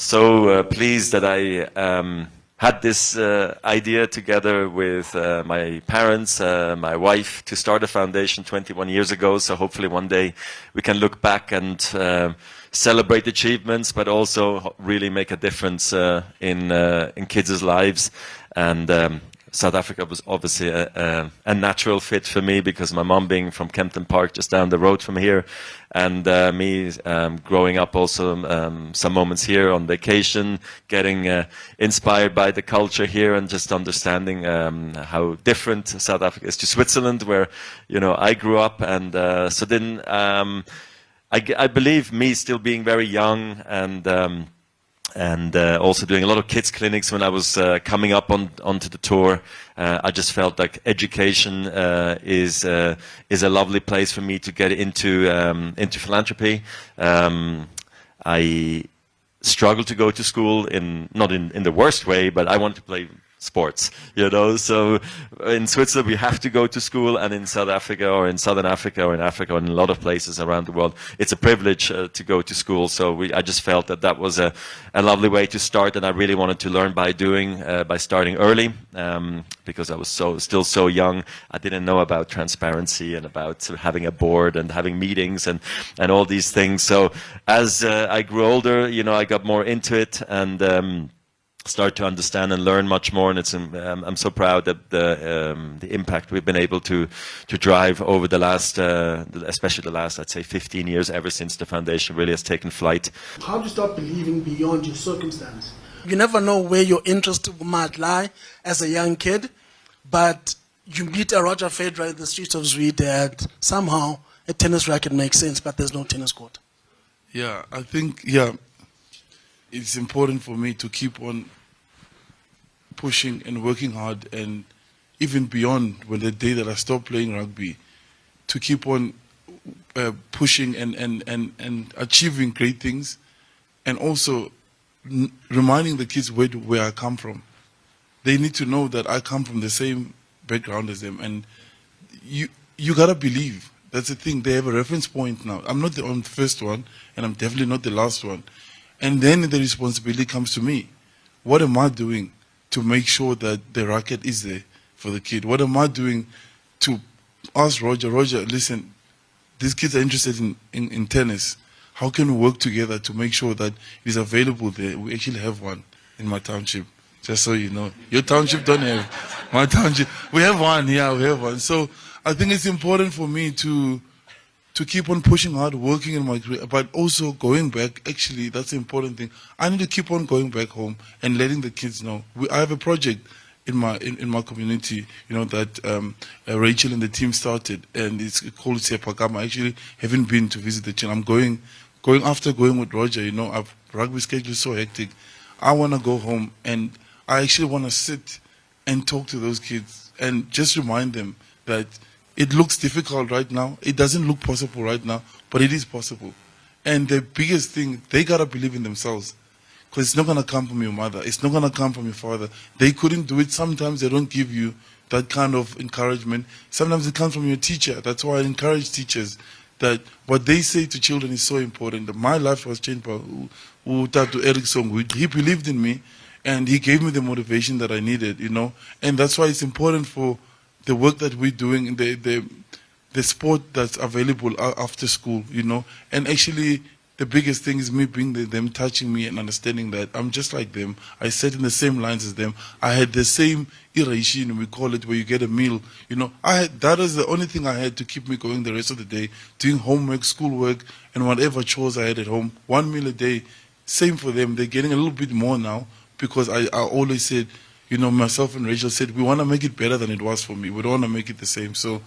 so pleased that I had this idea together with my parents, my wife, to start a foundation 21 years ago. So hopefully one day we can look back and celebrate achievements, but also really make a difference in kids' lives. And South Africa was obviously a natural fit for me, because my mom being from Kempton Park, just down the road from here, and me growing up also some moments here on vacation, getting inspired by the culture here, and just understanding how different South Africa is to Switzerland, where I grew up. And so then I believe, me still being very young and also doing a lot of kids clinics when I was coming up onto the tour, I just felt like education is a lovely place for me to get into philanthropy. I struggled to go to school, not in the worst way, but I want to play sports, so in Switzerland we have to go to school, and in South Africa or in Southern Africa or in Africa and in a lot of places around the world, it's a privilege to go to school. So I just felt that was a lovely way to start, and I really wanted to learn by doing, by starting early, because I was still so young. I didn't know about transparency and about having a board and having meetings and all these things. So as I grew older, I got more into it and start to understand and learn much more, and I'm so proud that the impact we've been able to drive over the last, especially the last, I'd say 15 years, ever since the foundation really has taken flight. How do you start believing beyond your circumstance? You never know where your interest might lie as a young kid, but you meet a Roger Federer in the streets of Zweden, and somehow a tennis racket makes sense, but there's no tennis court. Yeah, I think, it's important for me to keep on pushing and working hard, and even beyond when the day that I stop playing rugby, to keep on pushing and achieving great things, and also reminding the kids where I come from. They need to know that I come from the same background as them, and you gotta believe. That's the thing. They have a reference point now. I'm not the first one, and I'm definitely not the last one. And then the responsibility comes to me. What am I doing to make sure that the racket is there for the kid? What am I doing to ask Roger, listen, these kids are interested in tennis. How can we work together to make sure that it is available there? We actually have one in my township, just so you know. Your township don't have. My township, we have one, we have one. So I think it's important for me to keep on pushing hard, working in my career, but also going back. Actually, that's the important thing. I need to keep on going back home and letting the kids know. I have a project in my community, that Rachel and the team started, and it's called Siya Kolisi. I actually haven't been to visit the children. I'm going after going with Roger. I've rugby schedule is so hectic. I want to go home, and I actually want to sit and talk to those kids and just remind them that it looks difficult right now. It doesn't look possible right now, but it is possible. And the biggest thing, they got to believe in themselves. Because it's not going to come from your mother. It's not going to come from your father. They couldn't do it. Sometimes they don't give you that kind of encouragement. Sometimes it comes from your teacher. That's why I encourage teachers that what they say to children is so important. That my life was changed by Tatu Erickson. He believed in me, and he gave me the motivation that I needed, And that's why it's important for the work that we're doing in the sport that's available after school, And actually, the biggest thing is me being them touching me and understanding that I'm just like them. I sat in the same lines as them. I had the same irration, we call it, where you get a meal. That is the only thing I had to keep me going the rest of the day, doing homework, schoolwork, and whatever chores I had at home. 1 meal a day. Same for them. They're getting a little bit more now, because I always said, myself and Rachel said, we want to make it better than it was for me. We don't want to make it the same. So